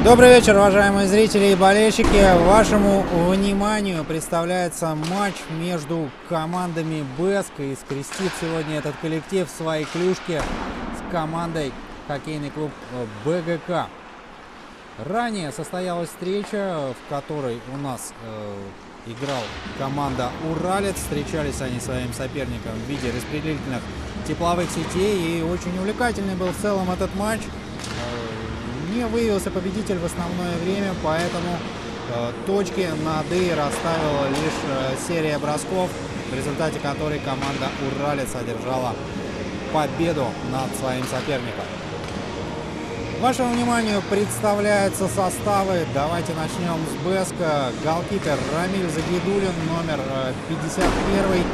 Добрый вечер, уважаемые зрители и болельщики. Вашему вниманию представляется матч между командами БЭСК. И скрестит сегодня этот коллектив свои клюшки с командой хоккейный клуб БГК. Ранее состоялась встреча, в которой у нас играл команда «Уралец». Встречались они своим соперником в виде распределительных тепловых сетей. И очень увлекательный был в целом этот матч. Не выявился победитель в основное время, поэтому точки над «и» расставила лишь серия бросков, в результате которой команда «Уралец» одержала победу над своим соперником. Вашему вниманию представляются составы. Давайте начнем с БЭСКа. Голкипер Рамиль Загидулин, номер 51.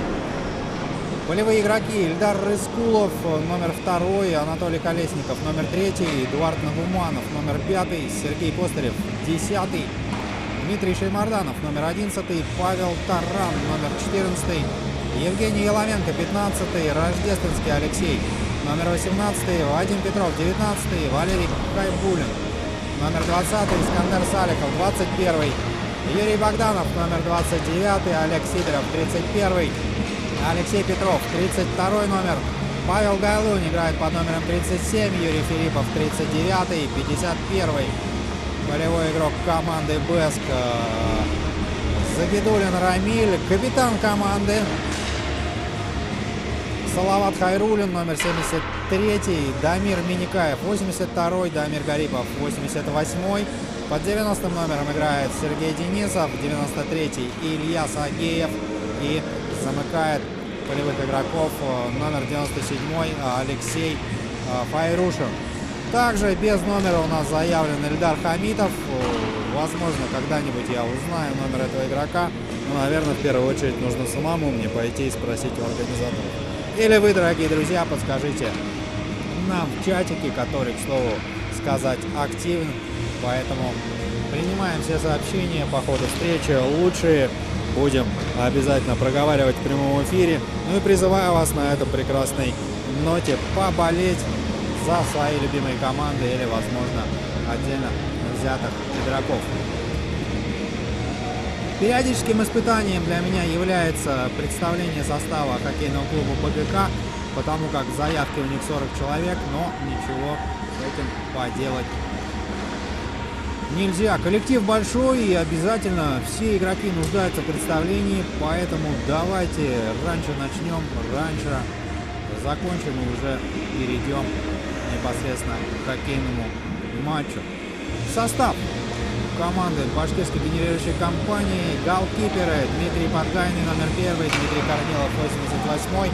Полевые игроки: Ильдар Рыскулов, номер 2, Анатолий Колесников, номер 3, Эдуард Нагуманов, номер 5, Сергей Костырев, 10, Дмитрий Шеймарданов, номер 11, Павел Таран, номер 14, Евгений Еломенко, 15, Рождественский Алексей, номер 18, Вадим Петров, 19, Валерий Хайбулин, номер 20, Искандер Саликов, 21, Юрий Богданов, номер 29, Олег Сидоров, 31, Алексей Петров, 32 номер, Павел Гайлун играет под номером 37, Юрий Филиппов, 39, 51 полевой игрок команды БЭСК Загидулин Рамиль, капитан команды Салават Хайрулин, номер 73, Дамир Миникаев, 82, Дамир Гарипов, 88, под 90 номером играет Сергей Денисов, 93, Илья Сагеев, и замыкает полевых игроков номер 97 Алексей Файрушин. Также без номера у нас заявлен Эльдар Хамитов. Возможно, когда-нибудь я узнаю номер этого игрока. Но, наверное, в первую очередь нужно самому мне пойти и спросить у организаторов. Или вы, дорогие друзья, подскажите нам в чатике, который, к слову сказать, активен. Поэтому принимаем все сообщения по ходу встречи. Лучшие будем обязательно проговаривать в прямом эфире. Ну и призываю вас на этой прекрасной ноте поболеть за свои любимые команды или, возможно, отдельно взятых игроков. Периодическим испытанием для меня является представление состава хоккейного клуба БГК, потому как заявки у них 40 человек, но ничего с этим поделать нельзя. Коллектив большой, и обязательно все игроки нуждаются в представлении, поэтому давайте раньше начнем, раньше закончим и уже перейдем непосредственно к хоккейному матчу. Состав команды башкирской генерирующей компании: голкиперы Дмитрий Подгайный, номер 1, Дмитрий Корнилов, 88.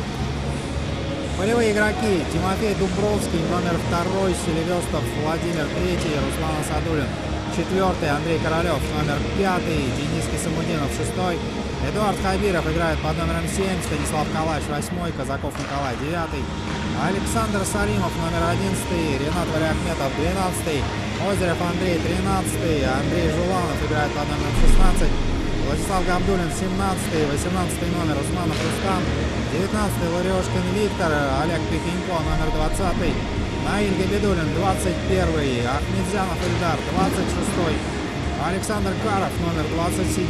Полевые игроки: Тимофей Дубровский, номер 2, Селивестов Владимир, 3, Руслан Асадулин, 4, Андрей Королев, номер 5, Денис Кисамудинов, 6, Эдуард Хабиров играет под номером 7, Станислав Калач, 8, Казаков Николай, 9, Александр Салимов, номер 11, Ренат Валиахметов, 12, Озеров Андрей, 13, Андрей Жуланов играет под номером 16, Владислав Габдулин, 17, 18 номер, Усманов Рустам, 19, Лариошкин Виктор, Олег Пихенько, номер 20, Наиль Габидулин, 21, Ахмедзянов Ильдар, 26, Александр Каров, номер 27,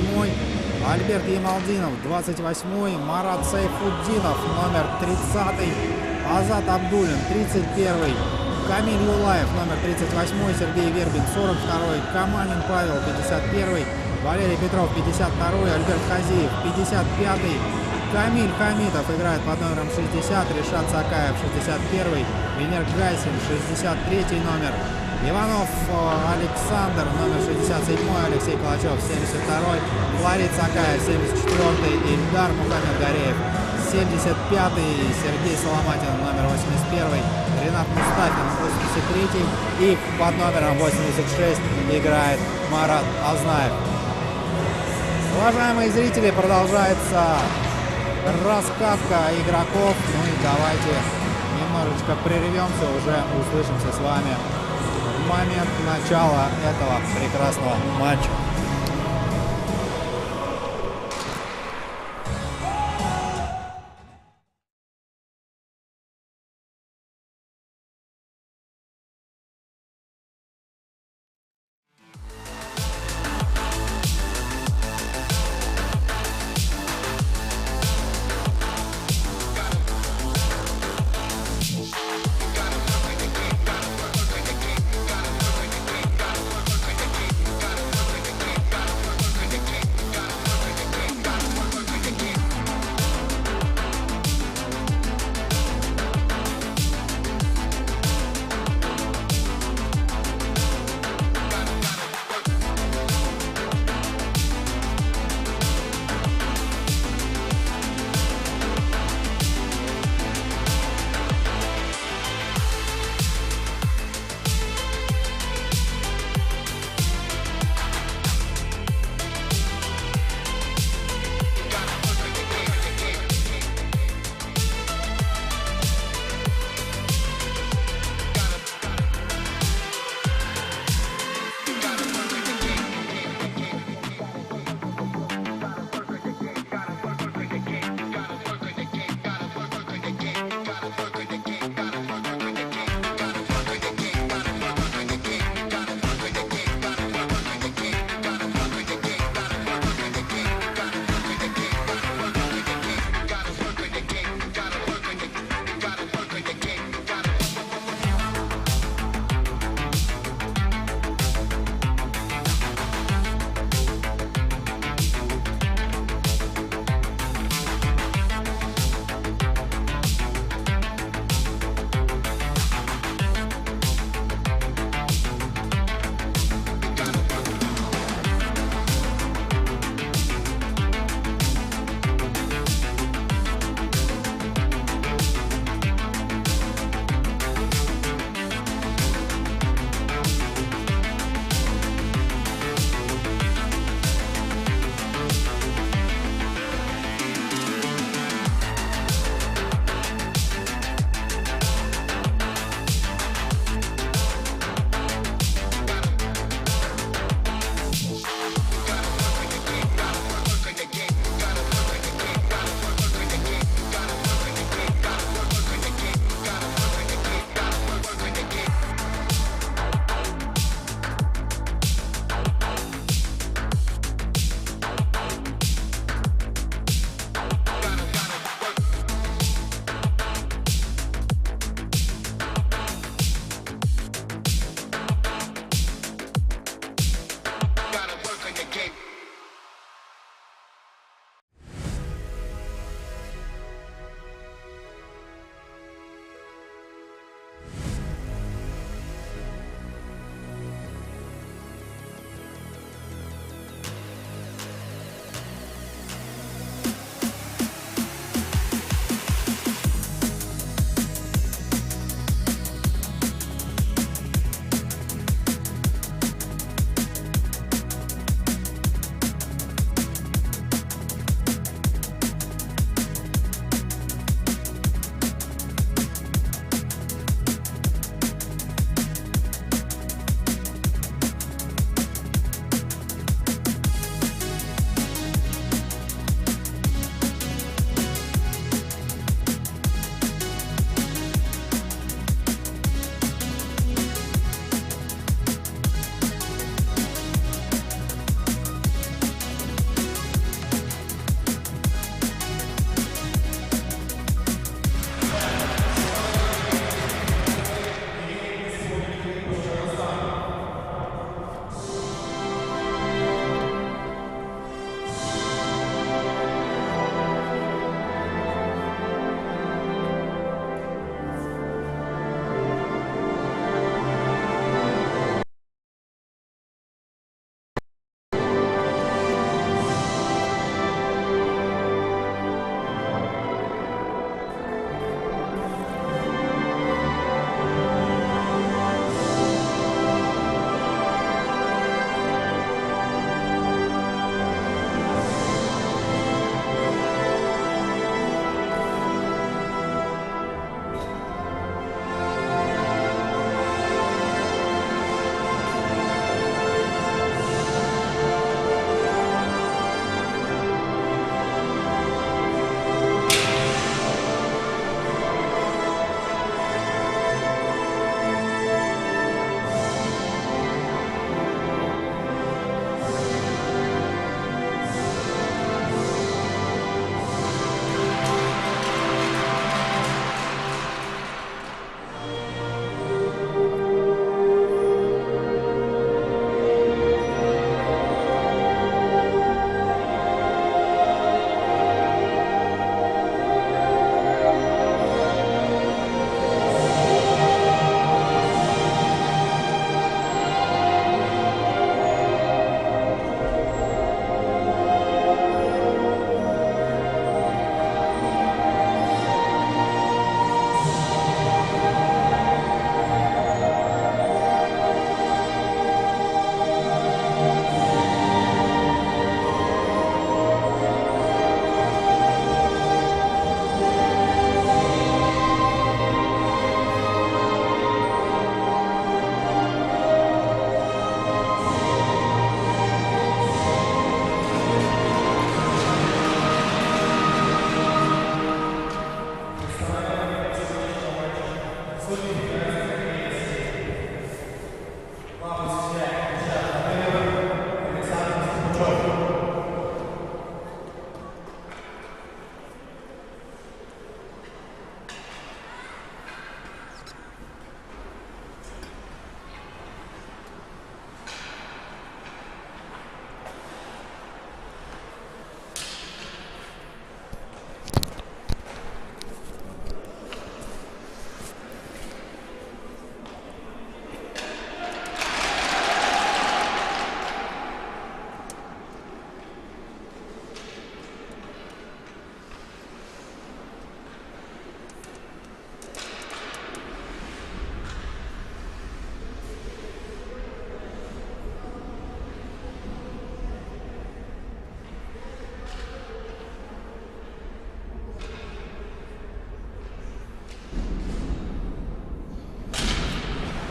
Альберт Ямалдинов, 28, Марат Сайфуддинов, номер 30, Азат Абдулин, 31, Камиль Юлаев, номер 38, Сергей Вербин, 42, Каманин Павел, 51, Валерий Петров, 52, Альберт Хазиев, 55, Камиль Хамитов играет под номером 60, Решат Сакаев, 61, Венер Гайсин, 63 номер, Иванов Александр, номер 67, Алексей Калачев, 72, Флорид Сакаев, 74, Ильдар Мухаммед Гареев, 75, Сергей Соломатин, номер 81, Ренат Мустафин, 83, и под номером 86 играет Марат Азнаев. Уважаемые зрители, продолжается раскатка игроков. Ну и давайте немножечко прервемся, уже услышимся с вами в момент начала этого прекрасного матча.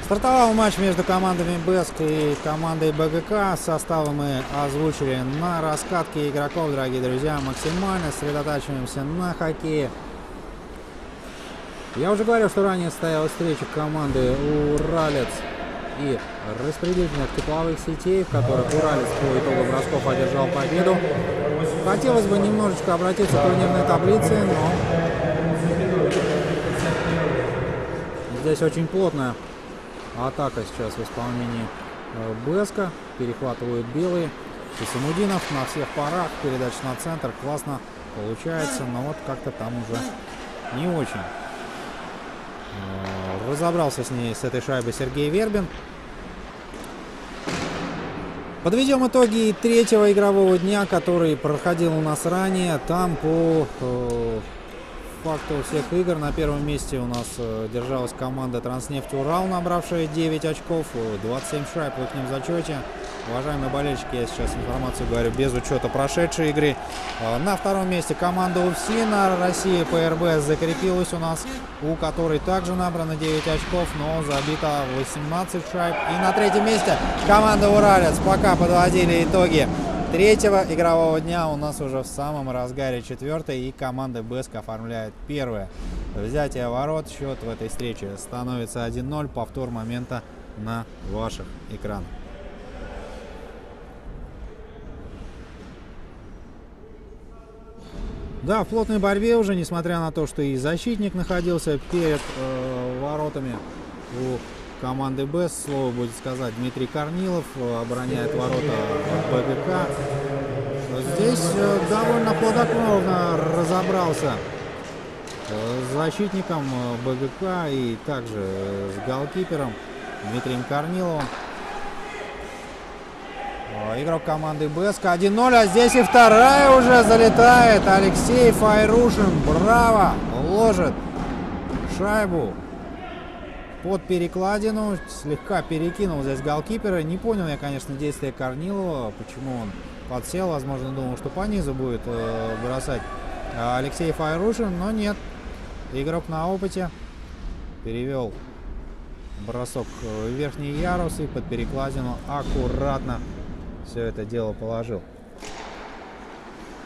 Стартовал матч между командами БЭСК и командой БГК. Составы мы озвучили на раскатке игроков, дорогие друзья. Максимально сосредотачиваемся на хоккее. Я уже говорил, что ранее состоялась встреча команды Уралец и распределительных тепловых сетей, в которых Уралец по итогу бросков одержал победу. Хотелось бы немножечко обратиться к турнирной таблице, но здесь очень плотная атака сейчас в исполнении БЭСКа. Перехватывают белые. Исамудинов на всех парах. Передача на центр. Классно получается, но вот как-то там уже не очень. Разобрался с этой шайбой Сергей Вербин. Подведем итоги третьего игрового дня, который проходил у нас ранее. Там по факту всех игр на первом месте у нас держалась команда Транснефть Урал, набравшая 9 очков, 27 шайб в их зачете. Уважаемые болельщики, я сейчас информацию говорю без учета прошедшей игры. На втором месте команда УФСИНа, Россия ПРБ закрепилась у нас, у которой также набрано 9 очков, но забито 18 шайб. И на третьем месте команда Уралец. Пока подводили итоги третьего игрового дня, у нас уже в самом разгаре четвертой, и команда БЭСК оформляет первое взятие ворот. Счет в этой встрече становится 1-0. Повтор момента на ваших экранах. Да, в плотной борьбе уже, несмотря на то, что и защитник находился перед воротами у команды БЭС, слово будет сказать Дмитрий Корнилов, обороняет ворота БГК. Здесь довольно хладнокровно разобрался с защитником БГК и также с голкипером Дмитрием Корниловым. Игрок команды БЭСК 1-0, а здесь и вторая уже залетает. Алексей Файрушин, браво, ложит шайбу под перекладину, слегка перекинул здесь голкипера. Не понял я, конечно, действия Корнилова, почему он подсел, возможно, думал, что по низу будет бросать Алексей Файрушин, но нет. Игрок на опыте перевел бросок в верхний ярус и под перекладину аккуратно все это дело положил.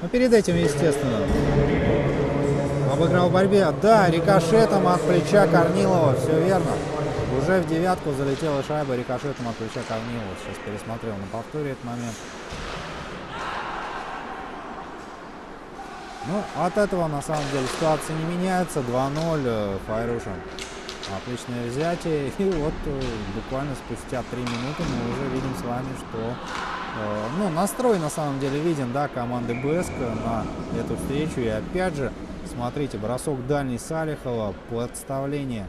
Но перед этим, естественно, обыграл в борьбе. Да, рикошетом от плеча Корнилова, все верно. Уже в девятку залетела шайба рикошетом от плеча Корнилова. Сейчас пересмотрел на повторе этот момент. Ну, от этого на самом деле ситуация не меняется. 2-0, Файрушин. Отличное взятие. И вот буквально спустя 3 минуты мы уже видим с вами, что ну, настрой на самом деле виден, да, команды БЭСК на эту встречу. И опять же, смотрите, бросок дальний Салихова, подставление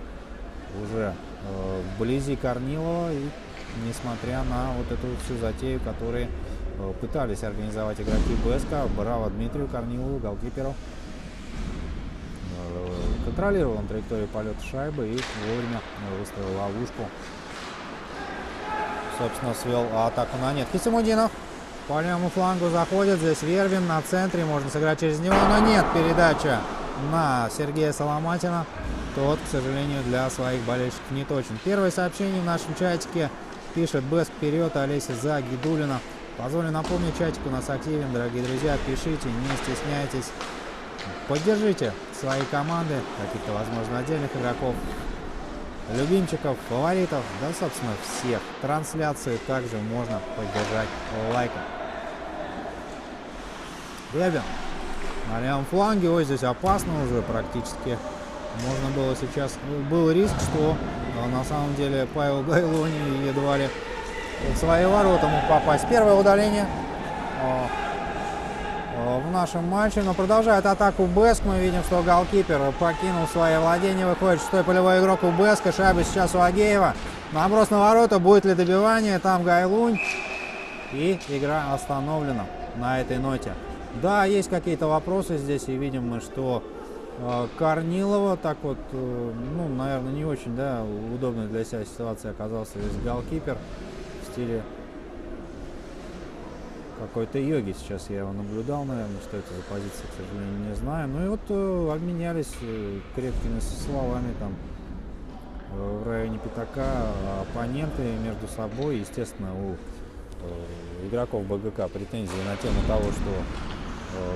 уже вблизи Корнилова. И несмотря на вот эту всю затею, которую пытались организовать игроки БЭСК, браво Дмитрию Корнилову, голкиперу. Контролировал он траекторию полета шайбы и вовремя выставил ловушку. Собственно, свел атаку на нет. Хисамудинов по левому флангу заходит. Здесь Вербин на центре. Можно сыграть через него, но нет. Передача на Сергея Соломатина. Тот, к сожалению, для своих болельщиков не точен. Первое сообщение в нашем чатике пишет: БЭСК вперед, Олеся за Гидулина. Позволю напомнить, чатик у нас активен, дорогие друзья. Пишите, не стесняйтесь. Поддержите свои команды, каких-то, возможно, отдельных игроков. любимчиков, фаворитов, да, собственно, всех. Трансляции также можно поддержать лайком. Ребят, на левом фланге, ой, здесь опасно уже практически. Можно было сейчас, был риск, что на самом деле Павел Гайлони едва ли в свои ворота мог попасть. Первое удаление в нашем матче, но продолжает атаку БЭСК. Мы видим, что голкипер покинул свое владение, выходит шестой полевой игрок у БЭСКа. Шайба сейчас у Агеева. Наброс на ворота, будет ли добивание, там Гайлунь. И игра остановлена на этой ноте. Да, есть какие-то вопросы здесь, и видим мы, что Корнилова так вот, ну, наверное, не очень, да, удобной для себя ситуации оказался здесь голкипер в стиле какой-то йоги. Сейчас я его наблюдал, наверное, что это за позиция, к сожалению, не знаю. Ну и вот обменялись крепкими словами там в районе пятака оппоненты между собой. Естественно, у игроков БГК претензии на тему того, что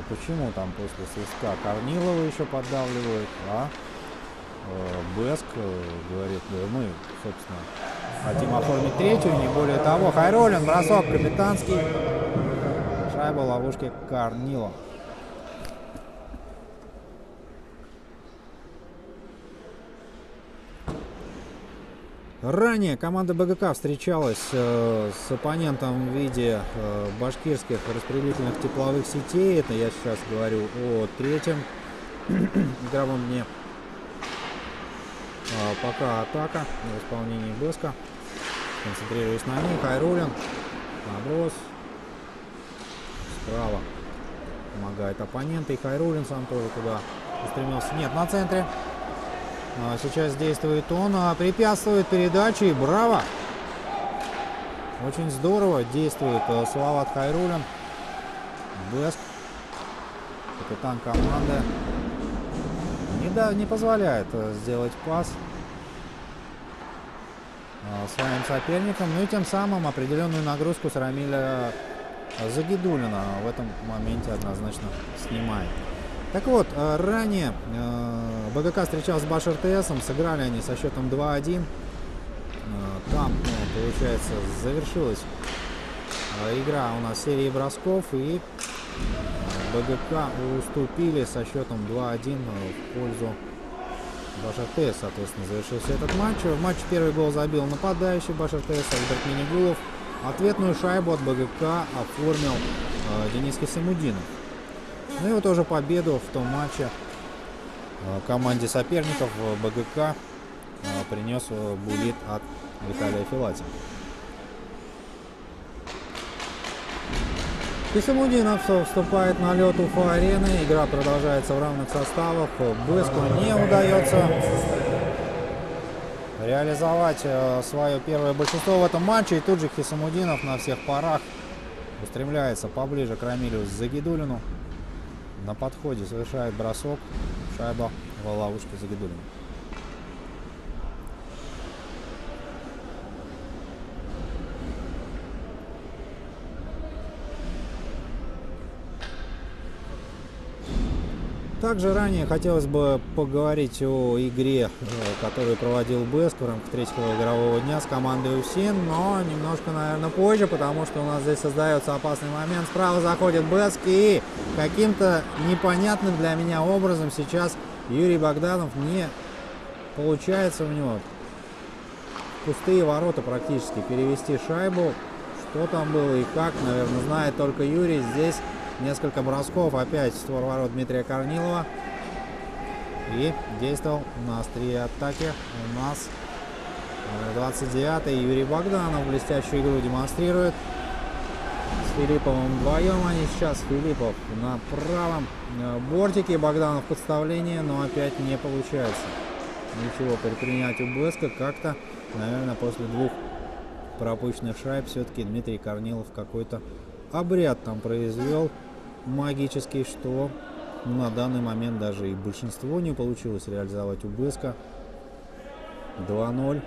почему там после свистка Корнилова еще поддавливают, а БЭСК говорит, да, мы, собственно, хотим оформить третью, не более того. Хайруллин, бросок капитанский, шайба ловушки Корнилова. Ранее команда БГК встречалась с оппонентом в виде башкирских распределительных тепловых сетей. Это я сейчас говорю о третьем игровом дне. Пока атака в исполнении БЭСКа. Концентрируясь на ней. Хайруллин. Наброс. Справа помогает оппонент. И Хайруллин сам тоже туда устремился. Нет, на центре. Сейчас действует он, препятствует передаче, и браво! Очень здорово действует Салават Хайруллин. БЭСК, капитан команды, не позволяет сделать пас своим соперникам, ну и тем самым определенную нагрузку с Рамиля Загидуллина в этом моменте однозначно снимает. Так вот, ранее БГК встречался с Баш РТСом, сыграли они со счетом 2-1. Там, получается, завершилась игра у нас серии бросков, и БГК уступили со счетом 2-1 в пользу Баш РТС, соответственно, завершился этот матч. В матче первый гол забил нападающий Баш РТС Альберт Минигулов. Ответную шайбу от БГК оформил Денис Хисамудинов. Ну и вот уже победу в том матче команде соперников БГК принес буллит от Виталия Филатьева. Хисамудинов вступает на лед Уфа-арены. Игра продолжается в равных составах. БЭСКу не удается реализовать свое первое большинство в этом матче. И тут же Хисамудинов на всех парах устремляется поближе к Рамилю Загидуллину. На подходе совершает бросок. Шайба в ловушке Загидуллина. Также ранее хотелось бы поговорить о игре, которую проводил БЭСК в рамках третьего игрового дня с командой УФСИН, но немножко, наверное, позже, потому что у нас здесь создается опасный момент. Справа заходит БЭСК, и каким-то непонятным для меня образом сейчас Юрий Богданов не получается у него пустые ворота практически перевести шайбу. Что там было и как, наверное, знает только Юрий. Здесь несколько бросков, опять створ ворот Дмитрия Корнилова. И действовал на острие атаки у нас 29-й Юрий Богданов. Блестящую игру демонстрирует. С Филипповым вдвоем они сейчас. Филиппов на правом бортике, Богданов подставление, но опять не получается ничего предпринять у БЭСКа. Как-то, наверное, после двух пропущенных шайб все-таки Дмитрий Корнилов какой-то обряд там произвел магический, что на данный момент даже и большинство не получилось реализовать у БЭСКа. 2-0,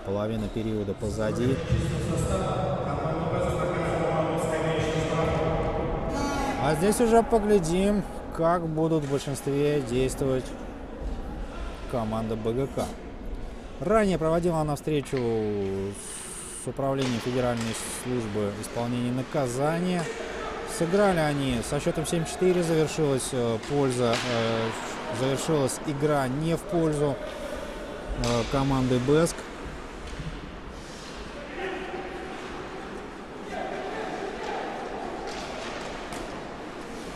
половина периода позади. А здесь уже поглядим, как будут в большинстве действовать команда БГК. Ранее проводила она встречу с управлением Федеральной службы исполнения наказания. Сыграли они со счетом 7-4, завершилась игра не в пользу команды Бэск.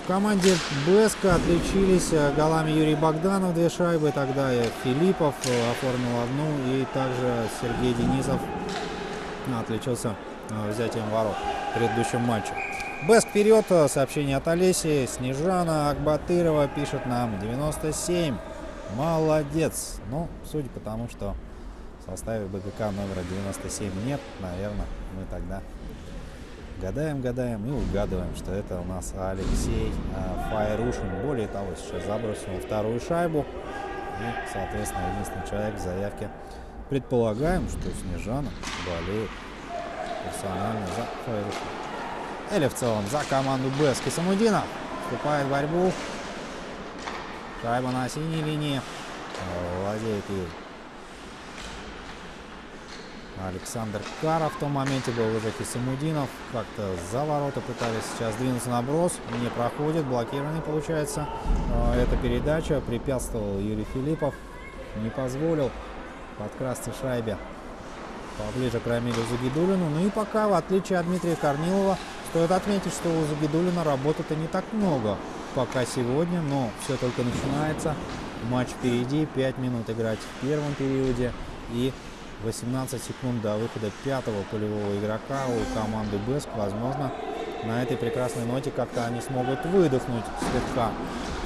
В команде Бэска отличились голами Юрий Богданов, 2 шайбы, тогда и Филиппов оформил 1, и также Сергей Денисов отличился взятием ворот в предыдущем матче. Бэск вперед, сообщение от Олеси. Снежана Акбатырова пишет нам 97. Молодец. Ну, судя по тому, что в составе БГК номера 97 нет, наверное, мы тогда гадаем и угадываем, что это у нас Алексей Файрушин. Более того, сейчас забросил 2-ю шайбу. И, соответственно, единственный человек в заявке. Предполагаем, что Снежана болеет персонально за Файрушин. Или в целом за команду Бэск. Исамудинов вступает в борьбу. Шайба на синей линии. Владеет ей Александр Каров. В том моменте был уже Хисамудинов. Как-то за ворота пытались сейчас двинуться на брос. Не проходит. Блокированный получается. Эта передача. Препятствовал Юрий Филиппов. Не позволил подкрасться шайбе поближе к Рамилю Загидуллину. Ну и пока, в отличие от Дмитрия Корнилова, стоит отметить, что у Загидуллина работы-то не так много пока сегодня. Но все только начинается. Матч впереди. 5 минут играть в первом периоде. И 18 секунд до выхода 5-го полевого игрока у команды Бэск. Возможно, на этой прекрасной ноте как-то они смогут выдохнуть слегка.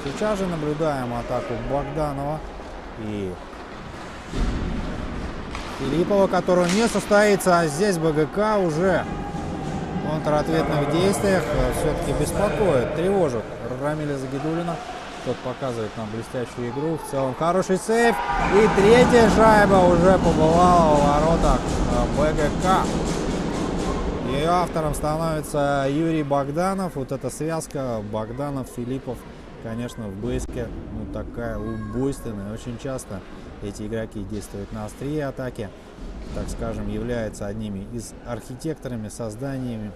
Сейчас же наблюдаем атаку Богданова и Филиппова, которая не состоится. А здесь БГК уже в контратветных действиях все-таки беспокоит, тревожит Рамиля Загидуллина. Тот показывает нам блестящую игру. В целом хороший сейв. И 3-я шайба уже побывала в воротах БГК. Ее автором становится Юрий Богданов. Вот эта связка Богданов-Филиппов, конечно, в Бэске такая убойственная. Очень часто эти игроки действуют на острие атаки. Так скажем, являются одними из архитекторами, созданиями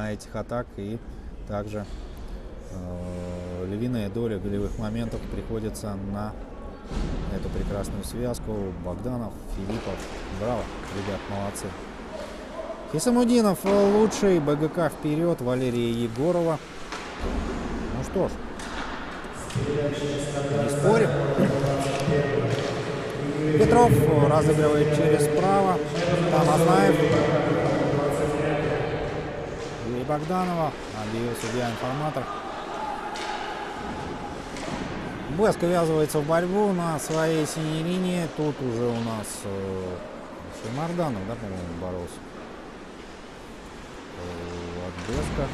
этих атак. И также львиная доля голевых моментов приходится на эту прекрасную связку. Богданов, Филиппов. Браво, ребят, молодцы. Хисамудинов лучший, БГК вперед, Валерия Егорова. Ну что ж, не спорим. Петров разыгрывает через право. Тамазнаев. Юрий Богданова. Объявил судья-информатор. Бэск ввязывается в борьбу на своей синей линии. Тут уже у нас Шеймарданов, да, по-моему, боролся от Бэска.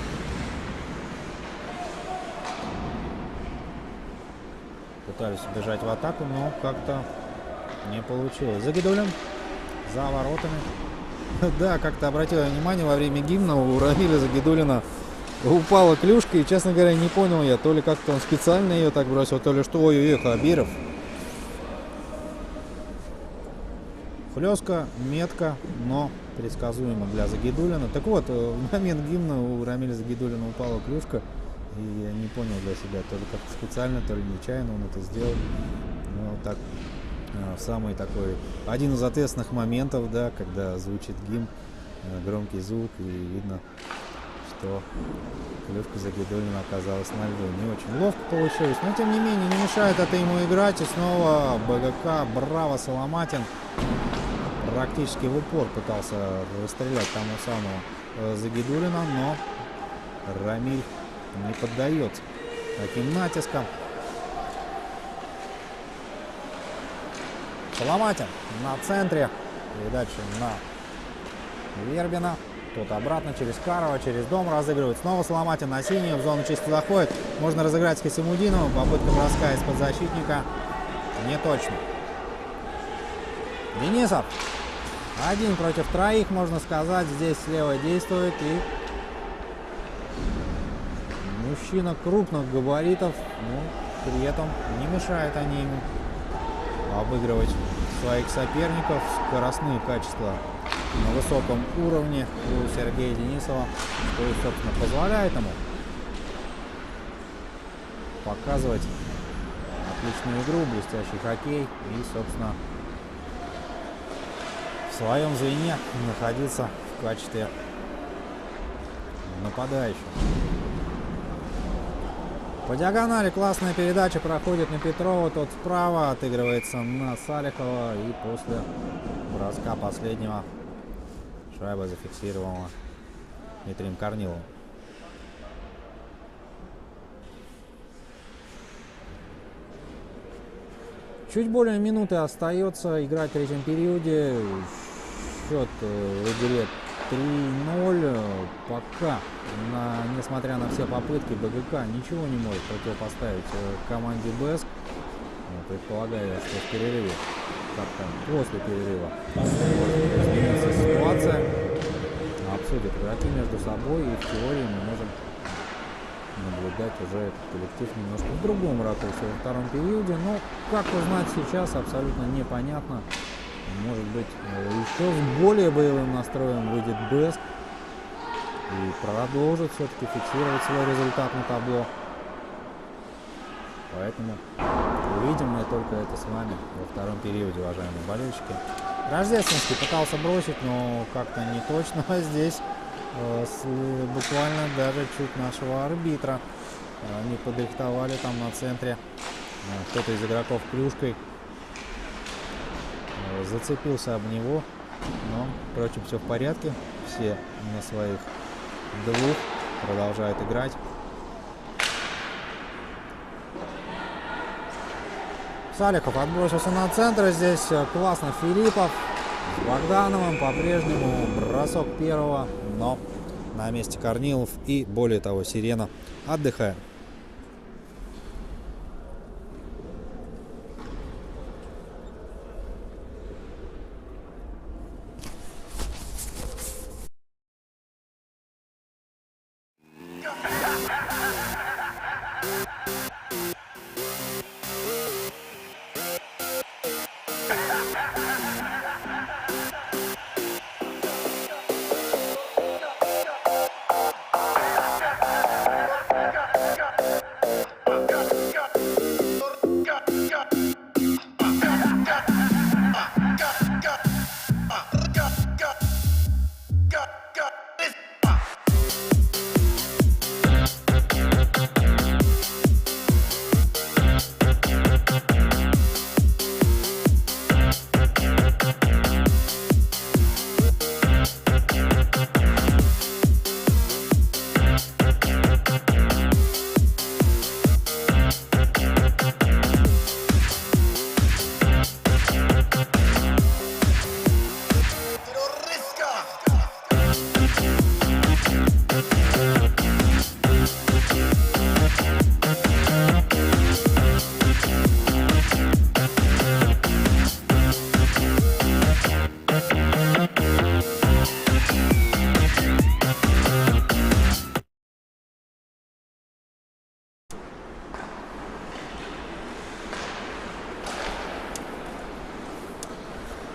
Пытались убежать в атаку, но как-то не получилось. Загидуллин за воротами. Да, как-то обратил внимание, во время гимна у Рамиля Загидуллина упала клюшка, и, честно говоря, не понял я, то ли как-то он специально ее так бросил, то ли что. Ой-ой-ой, Хабиров. Хлестко, метко, но предсказуемо для Загидуллина. Так вот, в момент гимна у Рамиля Загидуллина упала клюшка, и я не понял для себя, то ли как-то специально, то ли нечаянно он это сделал. Ну, так, самый такой, один из ответственных моментов, да, когда звучит гимн, громкий звук, и видно, что клюшка Загидуллина оказалась на льду. Не очень ловко получилось, но тем не менее не мешает это ему играть. И снова БГК, браво, Соломатин. Практически в упор пытался расстрелять тому самого Загидуллина, но Рамиль не поддается таким натискам. Соломатин на центре. Передача на Вербина. Тот обратно через Карова, через дом разыгрывает. Снова Соломатин на синюю. В зону чисто заходит. Можно разыграть с Хисамудиновым. Попытка броска из-под защитника. Не точно. Денисов. 1 против 3, можно сказать. Здесь слева действует. И мужчина крупных габаритов. Но при этом не мешают они ему обыгрывать своих соперников. Скоростные качества на высоком уровне у Сергея Денисова, что и, собственно, позволяет ему показывать отличную игру, блестящий хоккей и, собственно, в своем звене находиться в качестве нападающего. По диагонали классная передача проходит на Петрова, тот справа отыгрывается на Салихова, и после броска последнего шайба зафиксировала Дмитрием Корниловым. Чуть более минуты остается играть в третьем периоде. Счет в игре 3-0. Пока, несмотря на все попытки, БГК ничего не может противопоставить команде БЭСК. Предполагаю, что в перерыве, как-то после перерыва, изменится ситуация. Обсудят игроки между собой, и в теории мы можем наблюдать уже этот коллектив немножко в другом ракурсе во втором периоде. Но как узнать сейчас, абсолютно непонятно. Может быть, еще с более боевым настроем выйдет БЭСК и продолжит все-таки фиксировать свой результат на табло. Поэтому увидим мы только это с вами во втором периоде, уважаемые болельщики. Рождественский пытался бросить, но как-то не точно. А здесь буквально даже чуть нашего арбитра не подрихтовали там на центре. Кто-то из игроков клюшкой зацепился об него, но, впрочем, все в порядке. Все на своих двух продолжают играть. Салихов отбросился на центр. Здесь классно Филиппов с Богдановым. По-прежнему бросок первого, но на месте Корнилов и, более того, Сирена отдыхает.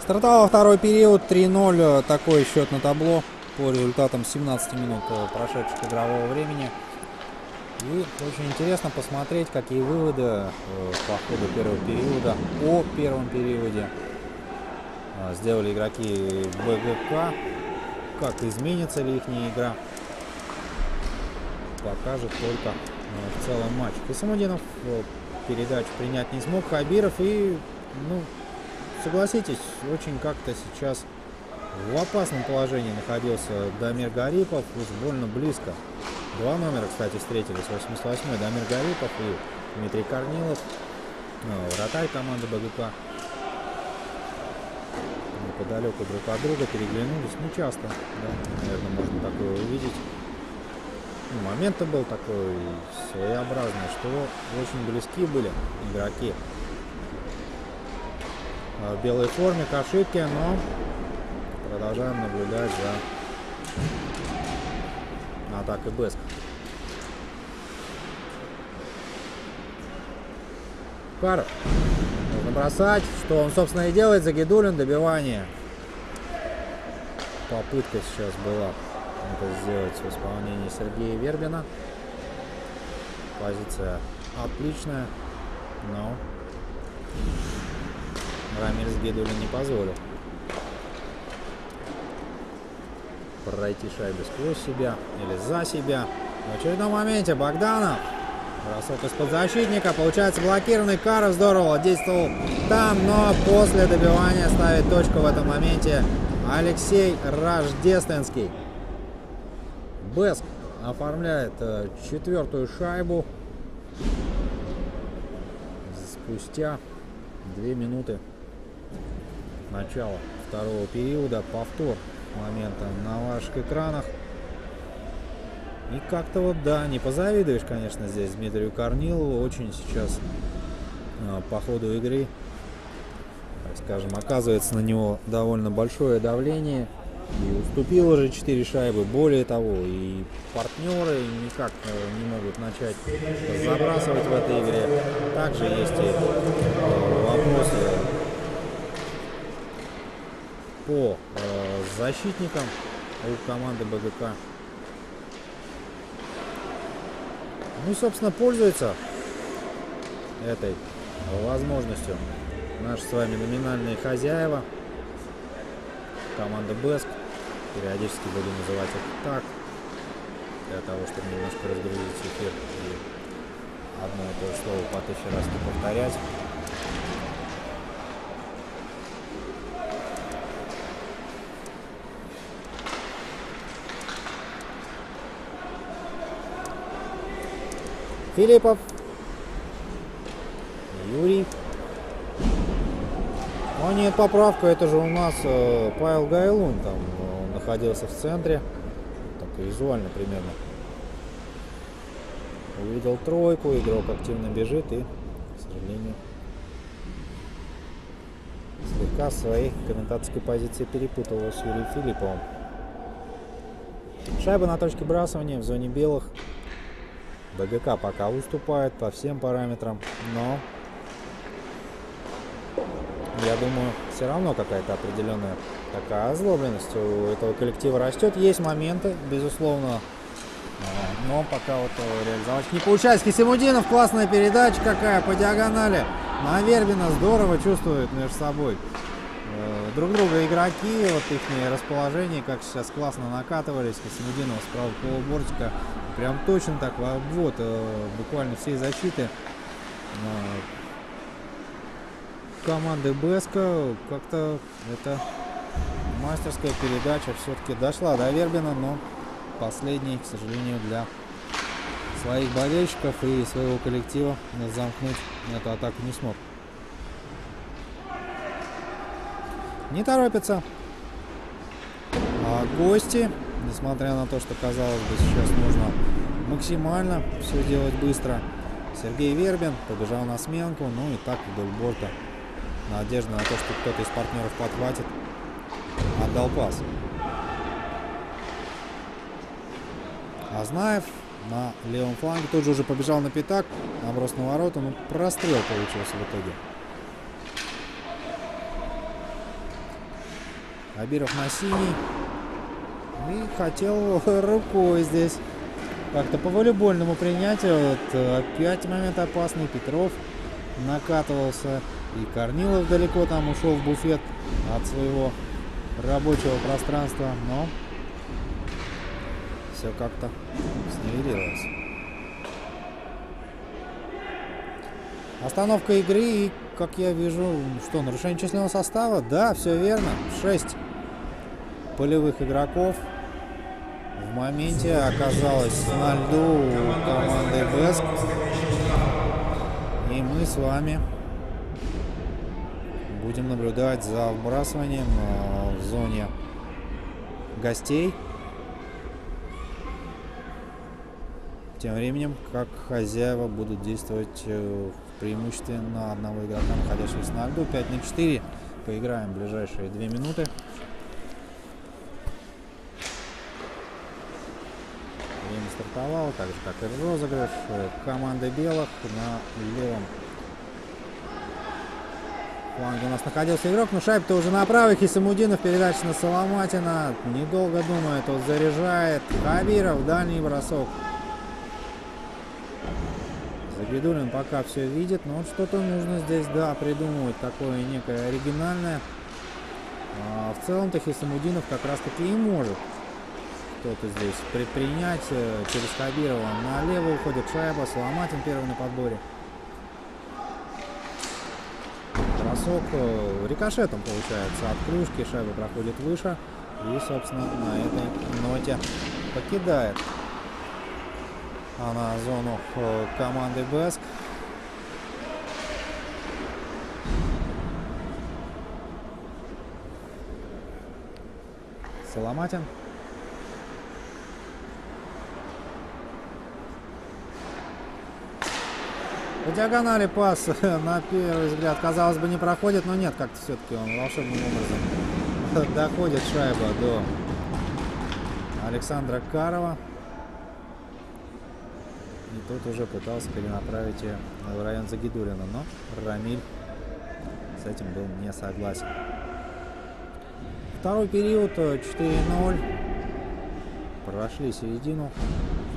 Стартовал второй период, 3-0, такой счет на табло по результатам 17 минут прошедших игрового времени. И очень интересно посмотреть, какие выводы по ходу первого периода, о первом периоде сделали игроки БГК, как изменится ли их игра, покажет только в целом матч. Касимудинов передачу принять не смог, Хабиров, и, согласитесь, очень как-то сейчас в опасном положении находился Дамир Гарипов, уж больно близко. Два номера, кстати, встретились, 88-й Дамир Гарипов и Дмитрий Корнилов, вратарь команды БГК. Неподалеку друг от друга, переглянулись, часто, да, наверное, можно такое увидеть. Момент-то был такой своеобразный, что очень близки были игроки в белой форме к ошибке, но продолжаем наблюдать за атакой БЭСК. Каров бросать, что он, собственно, и делает. Загидуллин, добивание. Попытка сейчас была это сделать в исполнении Сергея Вербина. Позиция отличная, но Рамиль Загидуллин не позволил пройти шайбу сквозь себя или за себя. В очередном моменте Богданов. Бросок из-под защитника. Получается блокированный. Каров здорово действовал там, но после добивания ставит точку в этом моменте Алексей Рождественский. Беск оформляет четвертую шайбу. Спустя 2 минуты начала второго периода. Повтор момента на ваших экранах. И как-то вот, да, не позавидуешь, конечно, здесь Дмитрию Корнилову. Очень сейчас по ходу игры, так скажем, оказывается на него довольно большое давление. И уступил уже 4 шайбы. Более того, и партнеры никак не могут начать забрасывать в этой игре. Также есть и вопросы по защитникам у команды БГК. Ну и, собственно, пользуется этой возможностью наши с вами номинальные хозяева. Команда Беск. Периодически буду называть их так, для того, чтобы немножко разгрузить эфир и одно и то же слово по 1000 раз не повторять. Филиппов, Юрий. О нет, поправка, это же у нас Павел Гайлунь, там находился в центре, так визуально примерно. Увидел тройку, игрок активно бежит и, к сожалению, слегка в своей комментаторской позиции перепутал с Юрием Филипповым. Шайба на точке бросания в зоне белых. БГК пока уступает по всем параметрам, но я думаю, все равно какая-то определенная такая озлобленность у этого коллектива растет. Есть моменты, безусловно, но пока вот реализовать не получается. Хисамудинов, классная передача какая по диагонали на Вербина, здорово чувствуют между собой друг друга игроки, вот их расположение, как сейчас классно накатывались. Хисамудинов справа полубортика, прям точно так в обвод буквально всей защиты команды Беска. Как-то эта мастерская передача все-таки дошла до Вербина, но последний, к сожалению, для своих болельщиков и своего коллектива замкнуть эту атаку не смог. Не торопятся гости, несмотря на то, что, казалось бы, сейчас нужно максимально все делать быстро. Сергей Вербин побежал на сменку, ну и так вдоль борта. Надежда на то, что кто-то из партнеров подхватит, отдал пас. Азнаев на левом фланге тут же уже побежал на пятак, наброс на ворота, но прострел получился в итоге. Абиров на синий. И хотел рукой здесь как-то по волейбольному принятию. Вот, опять момент опасный. Петров накатывался. И Корнилов далеко там ушел в буфет от своего рабочего пространства. Но все как-то снивелировалось. Остановка игры. И, как я вижу, что, нарушение численного состава? Да, все верно. 6 полевых игроков в моменте оказалось на льду у команды Беск. И мы с вами будем наблюдать за вбрасыванием в зоне гостей. Тем временем, как хозяева будут действовать в преимуществе на одного игрока, находящегося на льду. 5-4. Поиграем в ближайшие 2 минуты. Время стартовало, так же как и розыгрыш. Команда белых на левом фланге у нас находился игрок, но шайба-то уже на правых. Хисамудинов, передача на Соломатина. Недолго думает, он заряжает. Хабиров, дальний бросок. Загидулин пока все видит, но вот что-то нужно здесь, да, придумывать такое некое оригинальное. А в целом-то Хисамудинов как раз-таки и может что-то здесь предпринять. Через Хабирова налево уходит шайба. Соломатин первый на подборе. Бросок рикошетом получается от кружки. Шайба проходит выше. И, собственно, на этой ноте покидает она зону команды Бэск. Соломатин. По диагонали пас на первый взгляд, казалось бы, не проходит, но нет, как-то все-таки он волшебным образом доходит шайба до Александра Карова. И тут уже пытался перенаправить ее в район Загидулина, но Рамиль с этим был не согласен. Второй период 4-0. Прошли середину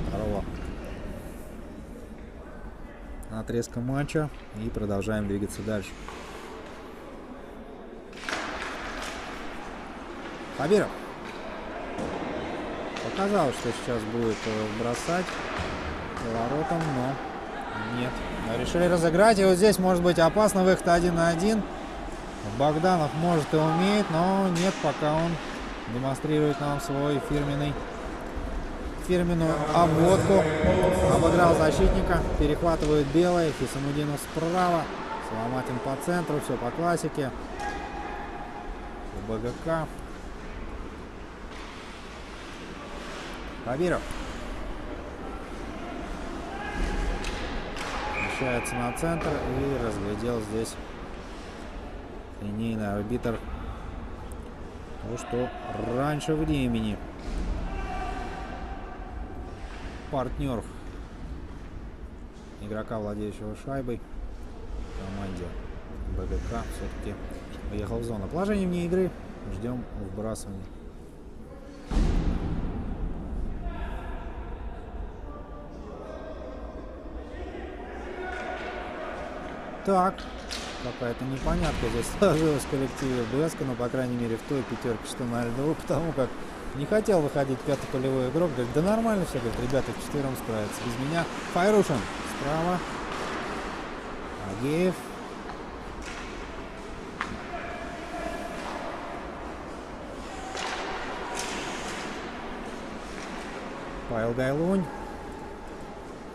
второго отрезка матча и продолжаем двигаться дальше. Хабиров. Показалось, что сейчас будет бросать поворотом, но нет. Решили разыграть, и вот здесь может быть опасно. Выход 1 на 1. Богданов может и умеет, но нет, пока он демонстрирует нам свой фирменную обводку. Обыграл защитника, перехватывает белый. Хисамудинов справа, Соломатин по центру, все по классике. БГК. Хабиров. Смещается на центр и разглядел здесь линейный арбитр то, что раньше времени партнер игрока, владеющего шайбой, команде БГК все-таки уехал в зону. Положение вне игры. Ждем вбрасывания. Так, какая-то непонятка здесь сложилась в коллективе Бэска, но, по крайней мере, в той пятерке, что на льду, потому как не хотел выходить пятый полевой игрок. Говорит, да нормально все, говорит, ребята вчетвером справятся без меня. Файрушин справа. Агеев. Павел Гайлунь.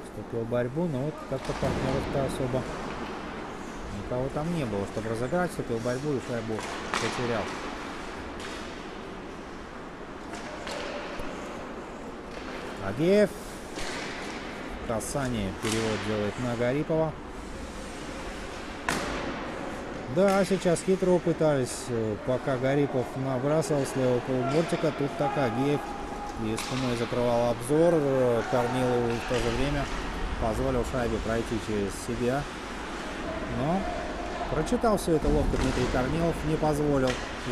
Вступил в борьбу, но вот как-то партнеров-то особо никого там не было, чтобы разыграть. Вступил в борьбу и шайбу потерял. Агеев. Касание, перевод делает на Гарипова. Да, сейчас хитро пытались, пока Гарипов набрасывал с левого полубортика. Тут так Агеев и спиной закрывал обзор. Корнилову в то же время позволил шайбе пройти через себя. Но прочитал все это ловко Дмитрий Корнилов, не позволил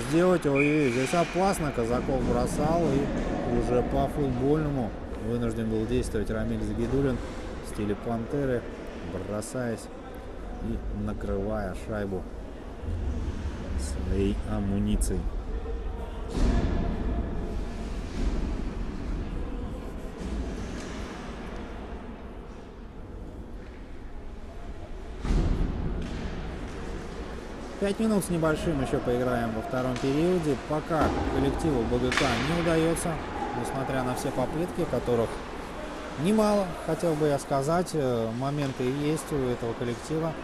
сделать. Ой, здесь опасно. Казаков бросал и уже по футбольному вынужден был действовать Рамиль Загидулин в стиле пантеры, бросаясь и накрывая шайбу своей амуницией. Пять минут с небольшим еще поиграем во втором периоде. Пока коллективу БГК не удается, несмотря на все попытки, которых немало, хотел бы я сказать. Моменты есть у этого коллектива,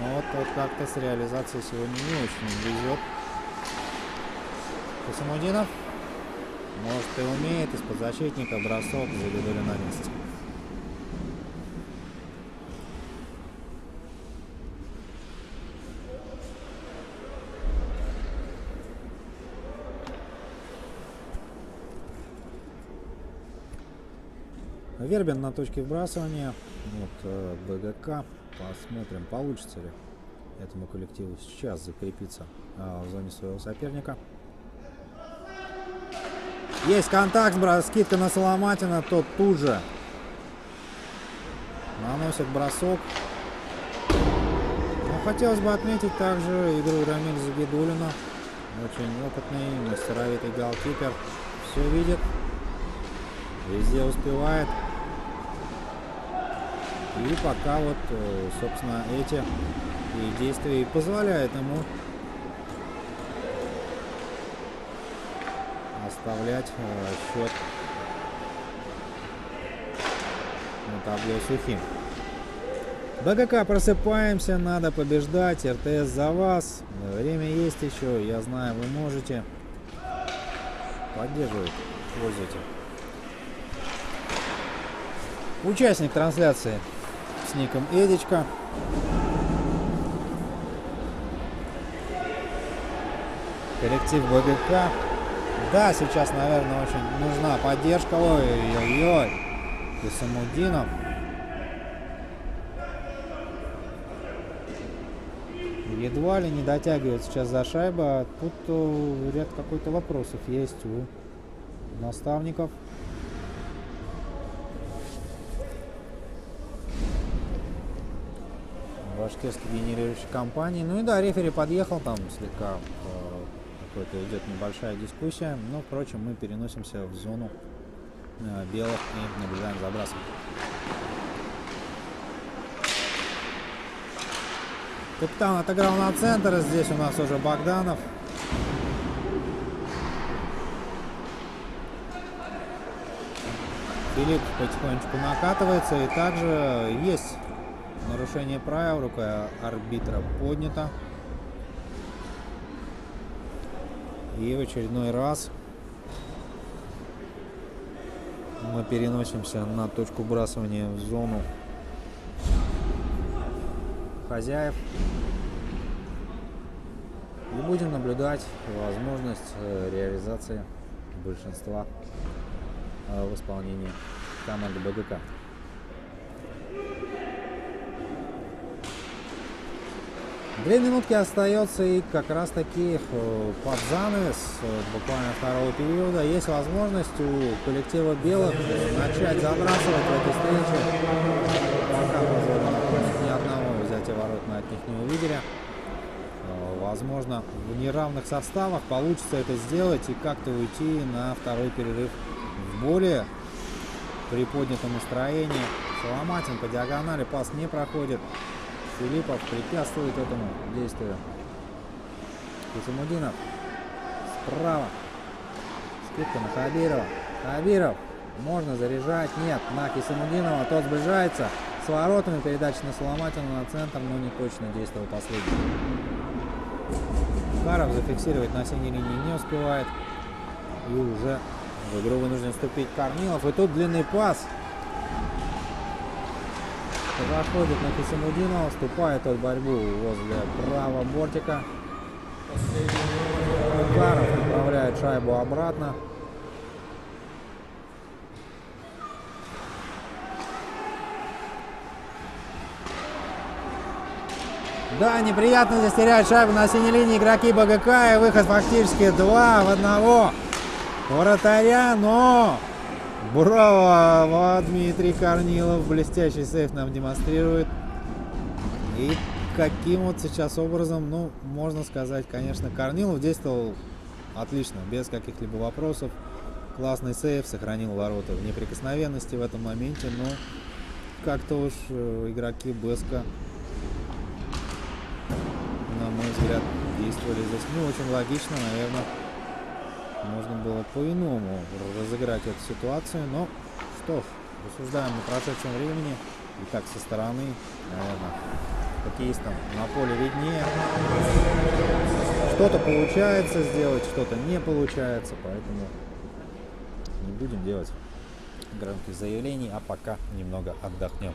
но вот как-то с реализацией сегодня не очень везет. Хисамудинов, может, и умеет, из-под защитника бросок, Загидулин на месте. Вербин на точке вбрасывания. Вот БГК. Посмотрим, получится ли этому коллективу сейчас закрепиться в зоне своего соперника. Есть контакт, скидка на Соломатина, тот тут же наносит бросок. Но хотелось бы отметить также игру Рамиля Загидуллина. Очень опытный, мастеровитый голкипер. Все видит, везде успевает. И пока вот, собственно, эти действия и позволяют ему оставлять счет на табло сухим. БГК, просыпаемся, надо побеждать. РТС за вас. Время есть еще, я знаю, вы можете. Поддерживать, пользуйте. Участник трансляции с ником Эдичка. Коллектив БГК. Да, сейчас, наверное, очень нужна поддержка. Ой-ой-ой. Исамудинов. Едва ли не дотягивает сейчас за шайба. Тут ряд какой-то вопросов есть у наставников. Башкирской генерирующей компании. Ну и да, рефери подъехал, там слегка какой-то идет небольшая дискуссия. Но, впрочем, мы переносимся в зону белых и наблюдаем за бросом. Капитан отыграл на центр. Здесь у нас уже Богданов. Филипп потихонечку накатывается. И также есть нарушение правил. Рука арбитра поднята. И в очередной раз мы переносимся на точку вбрасывания в зону хозяев. И будем наблюдать возможность реализации большинства в исполнении команды БГК. Две минутки остается, и как раз таки под занавес буквально второго периода есть возможность у коллектива белых начать забрасывать в этой встрече. Пока ни одного взятия ворот мы от них не увидели. Возможно, в неравных составах получится это сделать и как-то уйти на второй перерыв в более приподнятом настроении. Соломатин по диагонали, пас не проходит. Филиппов препятствует этому действию. Исамудинов справа. Скидка на Хабирова. Хабиров. Можно заряжать. Нет. На Исамудинова. Тот сближается с воротами. Передача на Соломатина на центр, но не точно действовал последний. Каров зафиксировать на синей линии не успевает. И уже в игру вынужден вступить Корнилов. И тут длинный пас. Заходит на Исамудинова, вступает в борьбу возле правого бортика. Каров направляет шайбу обратно. Да, неприятно здесь терять шайбу на синей линии игроки БГК. И выход фактически 2 в 1 вратаря, но... Браво! Дмитрий Корнилов блестящий сейв нам демонстрирует. И каким вот сейчас образом, ну, можно сказать, конечно, Корнилов действовал отлично, без каких-либо вопросов. Классный сейв, сохранил ворота в неприкосновенности в этом моменте, но как-то уж игроки БСК, на мой взгляд, действовали здесь не очень логично, наверное. Можно было по-иному разыграть эту ситуацию, но что ж, рассуждаем на прошедшем времени, и так со стороны, наверное, хоккеистам на поле виднее. Что-то получается сделать, что-то не получается, поэтому не будем делать громких заявлений, а пока немного отдохнем.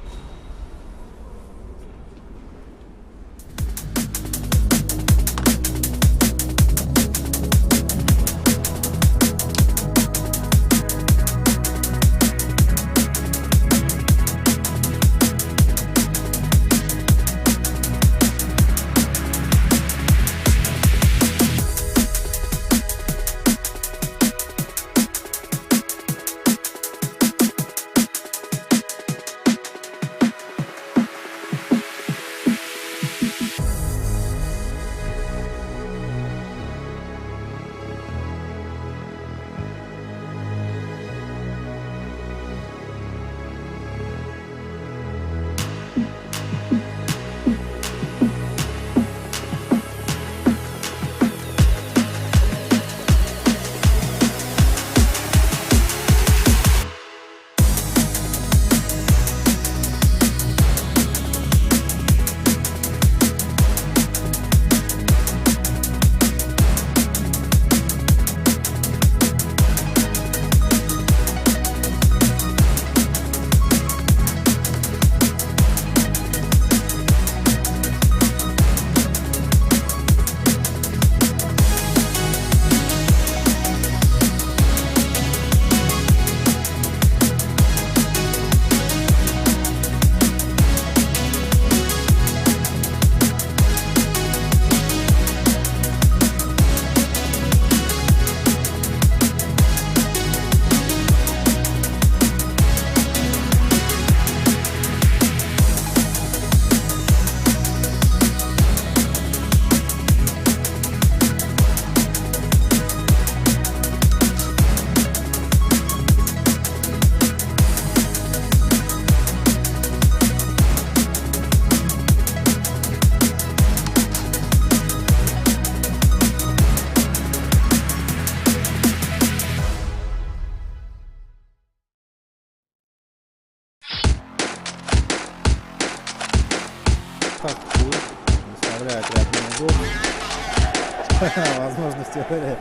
Возможно, в теории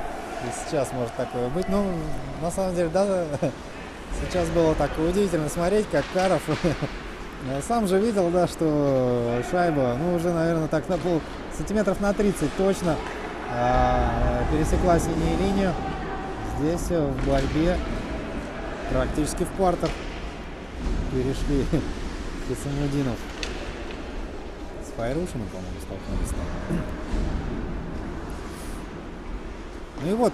и сейчас может такое быть. Ну, на самом деле, даже сейчас было так удивительно смотреть, как Каров сам же видел, да, что шайба, ну, уже, наверное, так на сантиметров на 30 точно пересекла синюю линию. Здесь в борьбе практически в партер перешли Хисамудинов. С Файрушиным, по-моему, столкнулись там. Ну и вот,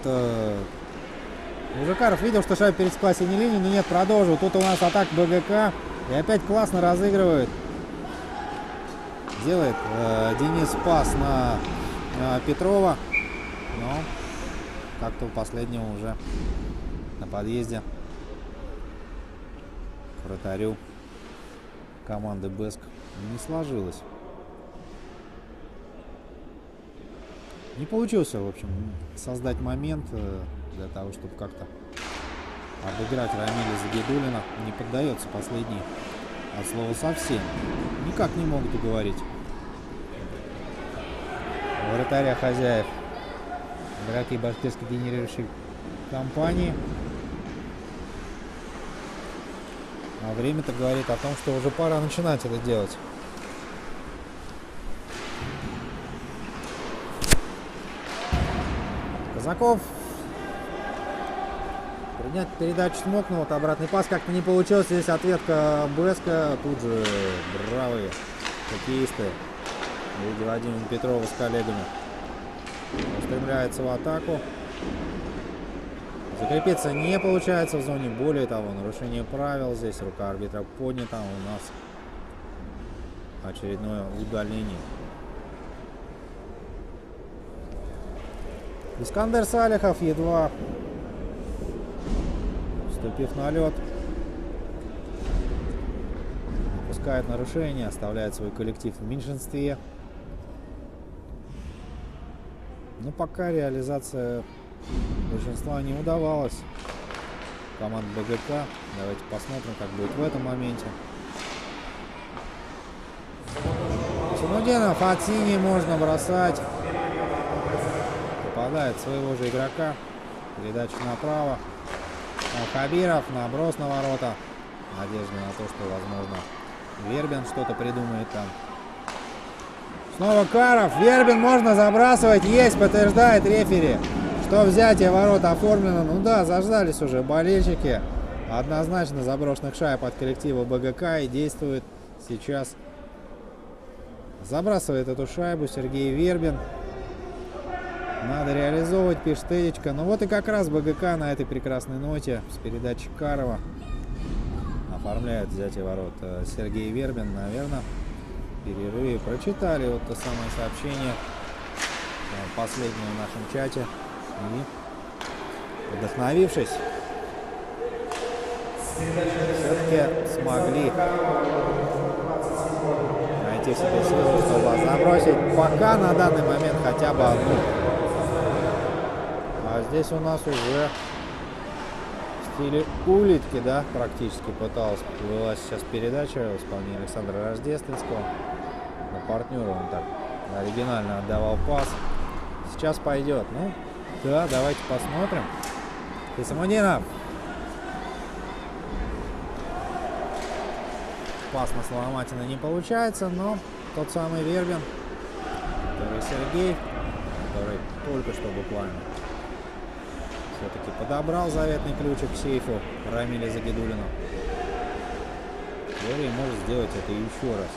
уже Каров видел, что шайба пересекла синюю линию, но нет, продолжил. Тут у нас атака БГК. И опять классно разыгрывает. Делает Денис пас на Петрова. Но как-то у последнего уже на подъезде к вратарю команды Бэск не сложилось. Не получился, в общем, создать момент для того, чтобы как-то обыграть Рамиля Загидуллина. Не поддается последний от слова совсем. Никак не могут уговорить вратаря хозяев, игроки башкирской генерирующей компании. А время-то говорит о том, что уже пора начинать это делать. Казаков принять передачу смог, но вот обратный пас как-то не получился. Здесь ответка Бэска. Тут же бравые хоккеисты Лиги Владимира Петрова с коллегами устремляется в атаку. Закрепиться не получается в зоне. Более того, нарушение правил. Здесь рука арбитра поднята. У нас очередное удаление. Искандер Салихов, едва вступив на лед, допускает нарушение, оставляет свой коллектив в меньшинстве. Но пока реализация большинства не удавалась. Команда БГК. Давайте посмотрим, как будет в этом моменте. Хисамудинов от синей можно бросать. Попадает своего же игрока. Передача направо. Хабиров, наброс на ворота. Надежда на то, что, возможно, Вербин что-то придумает там. Снова Каров. Вербин можно забрасывать. Есть, подтверждает рефери, что взятие ворот оформлено. Ну да, заждались уже болельщики. Однозначно заброшенных шайб от коллектива БГК. И действует сейчас. Забрасывает эту шайбу Сергей Вербин. Надо реализовывать, пишет Эдичка. Ну вот и как раз БГК на этой прекрасной ноте с передачи Карова оформляет взятие ворот. Сергей Вербин, наверное, в перерыве прочитали вот то самое сообщение, последнее в нашем чате. И, вдохновившись, все-таки смогли найти в себе силы, чтобы забросить пока на данный момент хотя бы одну. А здесь у нас уже в стиле улитки, да, практически пыталась. Была сейчас передача в исполнении Александра Рождественского. На партнера он так оригинально отдавал пас. Сейчас пойдет. Ну, да, давайте посмотрим. Хисамудинов. Пас на Соломатина не получается, но тот самый Вербин, который Сергей, который только что буквально все-таки подобрал заветный ключик к сейфу Рамиля Загидуллина. Теория может сделать это еще раз.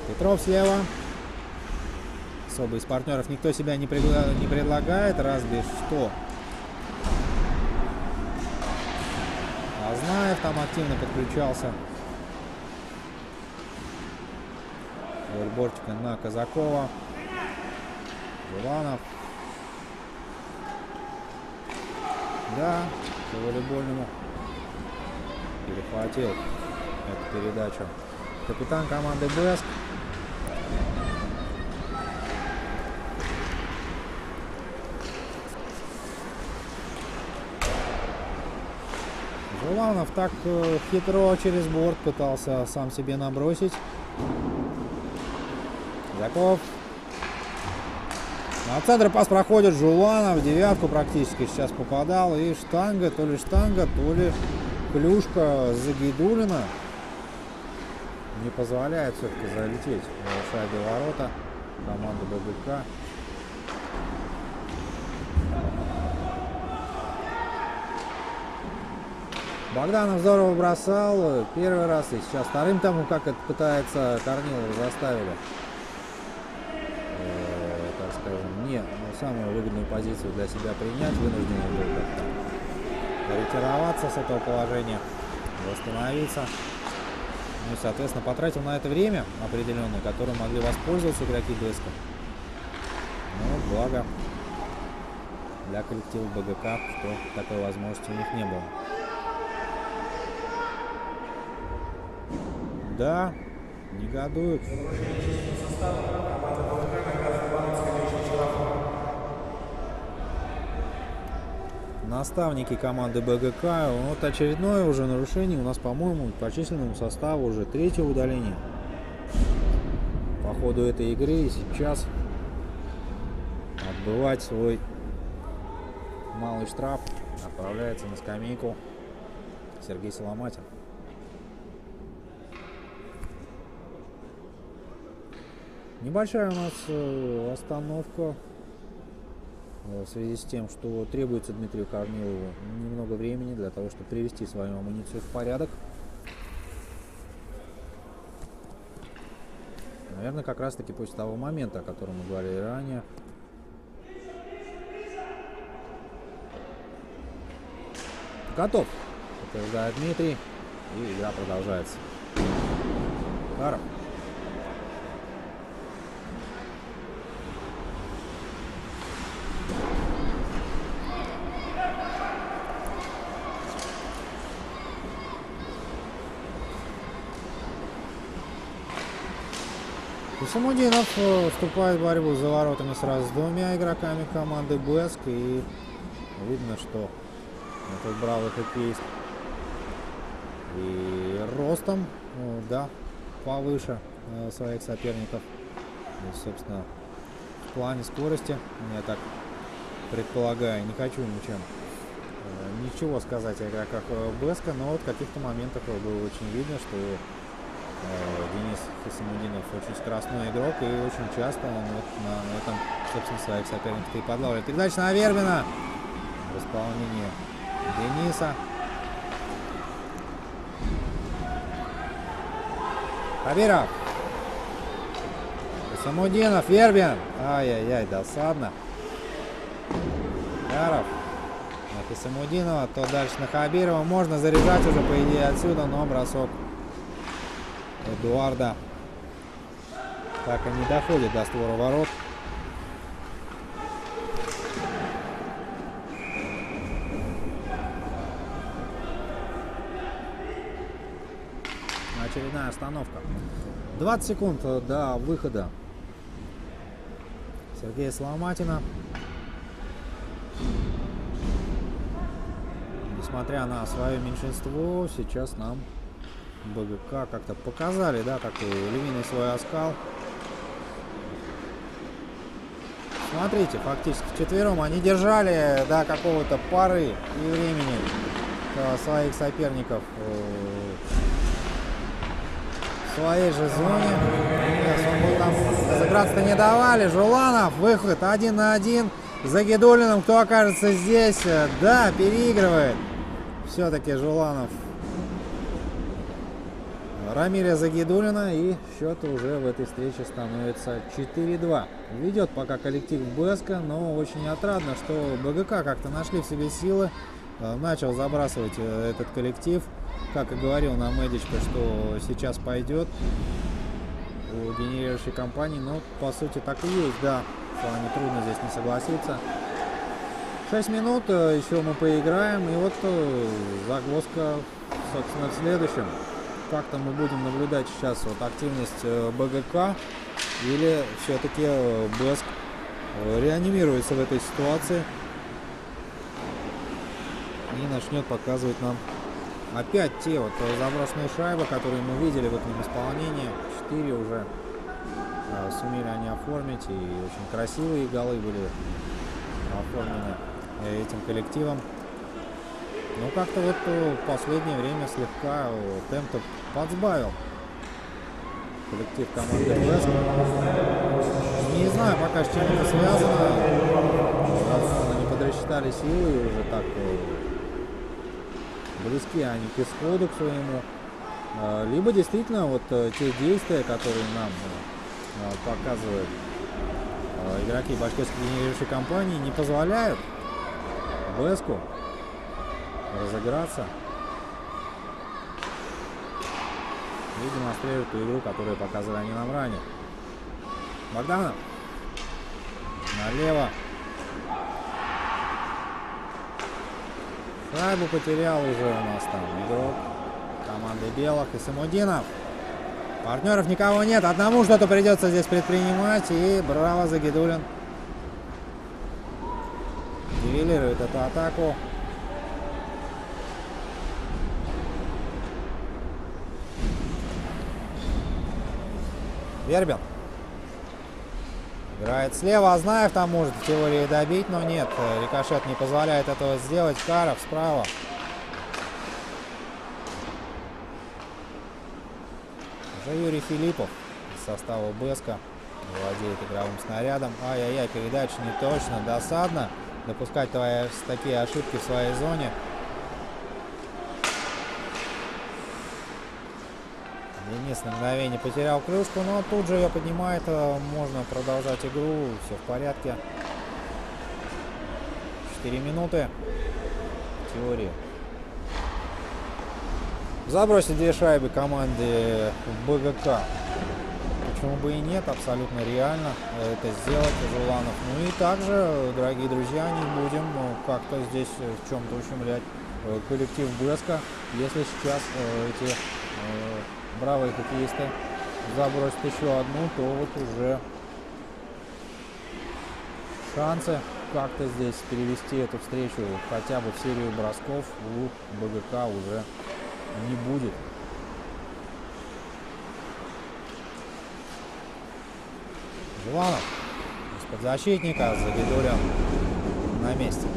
Петров слева. Особо из партнеров никто себя не предлагает, разве что Азнаев там активно подключался. Бортика на Казакова. Иванов. Да, по волейбольному перехватил эту передачу капитан команды Бэск. Жуланов так хитро через борт пытался сам себе набросить. Яков. На центр пас проходит Жуланов, девятку практически сейчас попадал. И штанга, то ли клюшка Загидуллина не позволяет все-таки залететь в шайбе ворота команды БГК. Богданов здорово бросал первый раз, и сейчас вторым тому, как это пытается Корнилова, заставили, так скажем, не самую выгодную позицию для себя принять, вынуждены был как-то ретироваться с этого положения, восстановиться. Ну и, соответственно, потратил на это время определенное, которым могли воспользоваться игроки БСК. Но благо для коллектива БГК, что такой возможности у них не было. Да, негодуют. Наставники команды БГК. Вот очередное уже нарушение у нас, по-моему, по численному составу уже третье удаление по ходу этой игры. И сейчас отбывать свой малый штраф отправляется на скамейку Сергей Соломатин. Небольшая у нас остановка в связи с тем, что требуется Дмитрию Корнилову немного времени для того, чтобы привести свою амуницию в порядок. Наверное, как раз таки после того момента, о котором мы говорили ранее. Готов, утверждает Дмитрий, и игра продолжается. Каров. Самудинов вступает в борьбу за воротами сразу с двумя игроками команды БСК. И видно, что этот бравый хоккеист и ростом, да, повыше своих соперников. И, собственно, в плане скорости, я так предполагаю, не хочу ничего сказать о игроках БСК, но вот в каких-то моментах было очень видно, что Денис Хисамудинов очень скоростной игрок, и очень часто он вот на этом, собственно, своих соперников и подлавливает. Передача на Вербина в исполнении Дениса. Хабиров. Хисамудинов, Вербин. Ай-яй-яй, досадно. Яров на Хисамудинова, то дальше на Хабирова. Можно заряжать уже, по идее, отсюда, но бросок Эдуарда так и не доходит до створа ворот. Очередная остановка. 20 секунд до выхода Сергея Соломатина. Несмотря на свое меньшинство, сейчас нам БГК как-то показали, да, такой львиный свой оскал. Смотрите, фактически вчетвером они держали до какого-то поры и времени своих соперников в своей же зоне. Разыграться-то не давали. Жуланов, выход 1 на 1. Загидуллиным, кто окажется здесь? Да, переигрывает все-таки Жуланов Рамиля Загидуллина, и счет уже в этой встрече становится 4-2. Ведет пока коллектив БСК, но очень отрадно, что БГК как-то нашли в себе силы, начал забрасывать этот коллектив. Как и говорил нам Эдичка, что сейчас пойдет у генерирующей компании, но по сути так и есть, да, с вами трудно здесь не согласиться. 6 минут еще мы поиграем, и вот загвоздка, собственно, в следующем. Как-то мы будем наблюдать сейчас вот активность БГК, или все-таки БСК реанимируется в этой ситуации и начнет показывать нам опять те вот заброшенные шайбы, которые мы видели в этом исполнении. 4 уже сумели они оформить, и очень красивые голы были оформлены этим коллективом. Но как-то вот в последнее время слегка темп подсбавил коллектив команды БЭСК. Не знаю пока, с чем это связано. Возможно, не подрасчитали силы, и уже так близки они к исходу, к своему. Либо действительно вот те действия, которые нам показывают игроки башкирской генерирующей компании, не позволяют БЭСКу разыграться и демонстрируют ту игру, которую показывали они нам ранее. Богданов налево. Шайбу потерял уже у нас там игрок команды белых, и Самудинов. Партнеров никого нет, одному что-то придется здесь предпринимать, и браво, Загидуллин нивелирует эту атаку. Вербин играет слева, Азнаев там может в теории добить, но нет, рикошет не позволяет этого сделать. Каров справа. Уже Юрий Филиппов из состава БЭСКа владеет игровым снарядом. Ай-яй-яй, передача не точно, досадно допускать такие ошибки в своей зоне. Денис на мгновение потерял крышку, но тут же ее поднимает. Можно продолжать игру, все в порядке. 4 минуты в теории. Забросить 2 шайбы команды БГК. Почему бы и нет, абсолютно реально это сделать, Желанов. Ну и также, дорогие друзья, не будем как-то здесь в чем-то ущемлять коллектив БЭСКа. Если сейчас эти бравые хоккеисты забросят еще одну, то вот уже шансы как-то здесь перевести эту встречу хотя бы в серию бросков у БГК уже не будет. Желанов из-под защитника, Загидуллин на месте.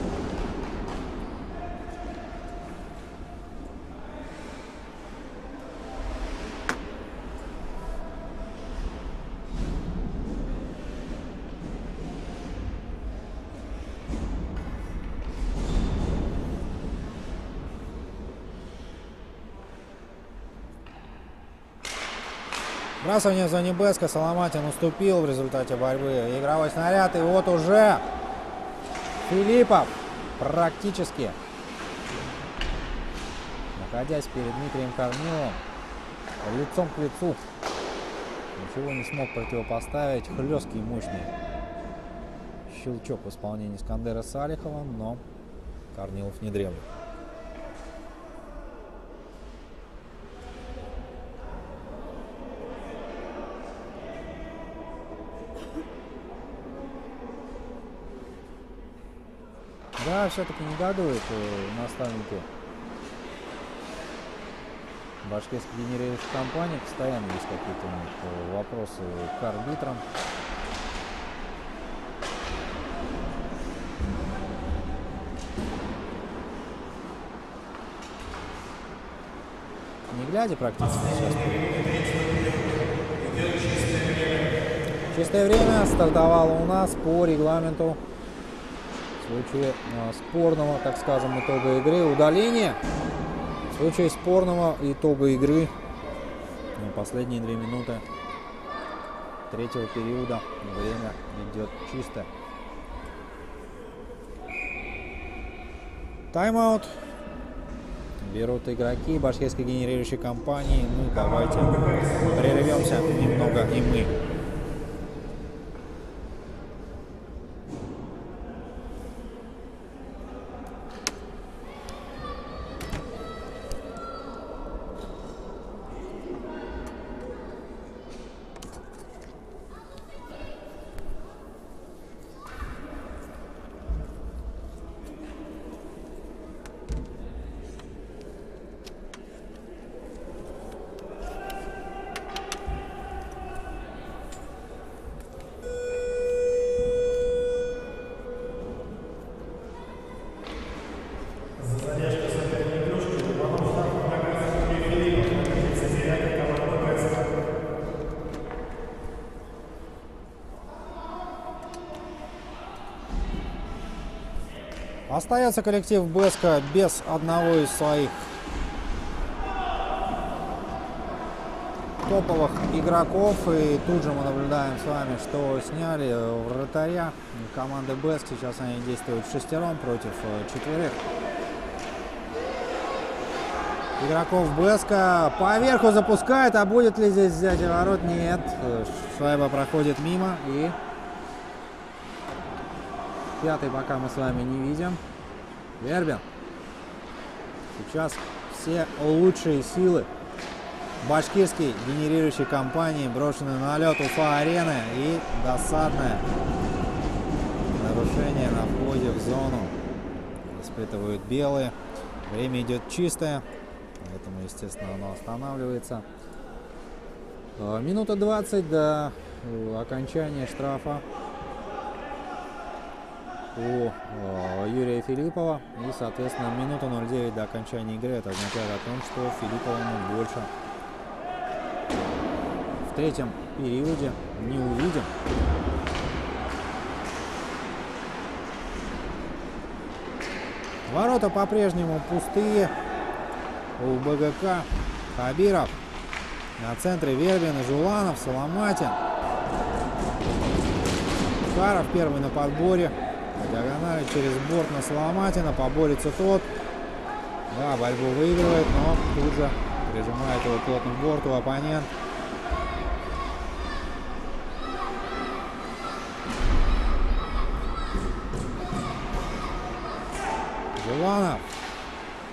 Вбрасывание в зоне БЭСКа, Соломатин уступил в результате борьбы. Игровой снаряд, и вот уже Филиппов практически, находясь перед Дмитрием Корниловым, лицом к лицу, ничего не смог противопоставить. Хлесткий и мощный щелчок в исполнении Искандера Салихова, но Корнилов не дремлет. Да, все-таки негодуют наставники башкирской генерирующей компании. Постоянно есть какие-то у них вопросы к арбитрам. Не глядя практически сейчас. Чистое время стартовало у нас по регламенту. В случае спорного, так скажем, итога игры удаление. В случае спорного итога игры последние 2 минуты третьего периода время идет чисто. Тайм-аут берут игроки башкирской генерирующей компании. Ну давайте прервемся немного и мы. Остается коллектив Беска без одного из своих топовых игроков. И тут же мы наблюдаем с вами, что сняли вратаря команды Беск. Сейчас они действуют шестером против четверых игроков Беска. Поверху запускает, а будет ли здесь взятие ворот? Нет. Шайба проходит мимо. И пятый пока мы с вами не видим. Вербин. Сейчас все лучшие силы башкирской генерирующей компании брошены на лед Уфа-арены. И досадное нарушение на входе в зону испытывают белые. Время идет чистое, поэтому, естественно, оно останавливается. Минута 20 до окончания штрафа у Юрия Филиппова. И, соответственно, минута 09 до окончания игры. Это означает о том, что Филиппова мы больше в третьем периоде не увидим. Ворота по-прежнему пустые у БГК. Хабиров на центре, Вербин и Жуланов, Соломатин. Каров первый на подборе. По диагонали через борт на Соломатина. Поборется тот. Да, борьбу выигрывает, но тут же прижимает его плотно к борту оппонент. Жуланов.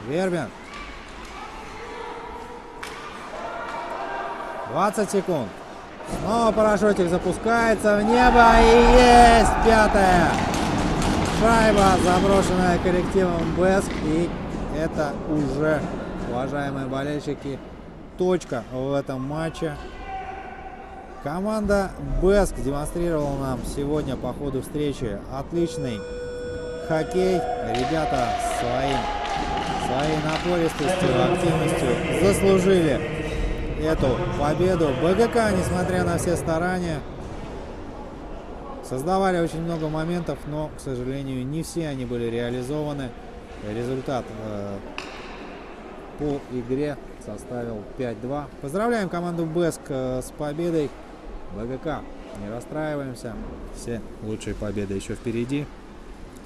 Вербин. 20 секунд. Снова парашютик запускается в небо. И есть пятая шайба, заброшенная коллективом Беск. И это уже, уважаемые болельщики, точка в этом матче. Команда Беск демонстрировала нам сегодня по ходу встречи отличный хоккей. Ребята своей напористостью, активностью заслужили эту победу. БГК, несмотря на все старания, создавали очень много моментов, но, к сожалению, не все они были реализованы. Результат по игре составил 5-2. Поздравляем команду Беск с победой. БГК, не расстраиваемся. Все лучшие победы еще впереди.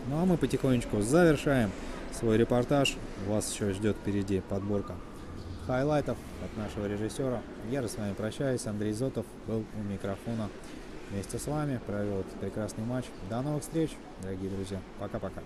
Ну а мы потихонечку завершаем свой репортаж. Вас еще ждет впереди подборка хайлайтов от нашего режиссера. Я же с вами прощаюсь. Андрей Зотов был у микрофона. Вместе с вами провел этот прекрасный матч. До новых встреч, дорогие друзья. Пока-пока.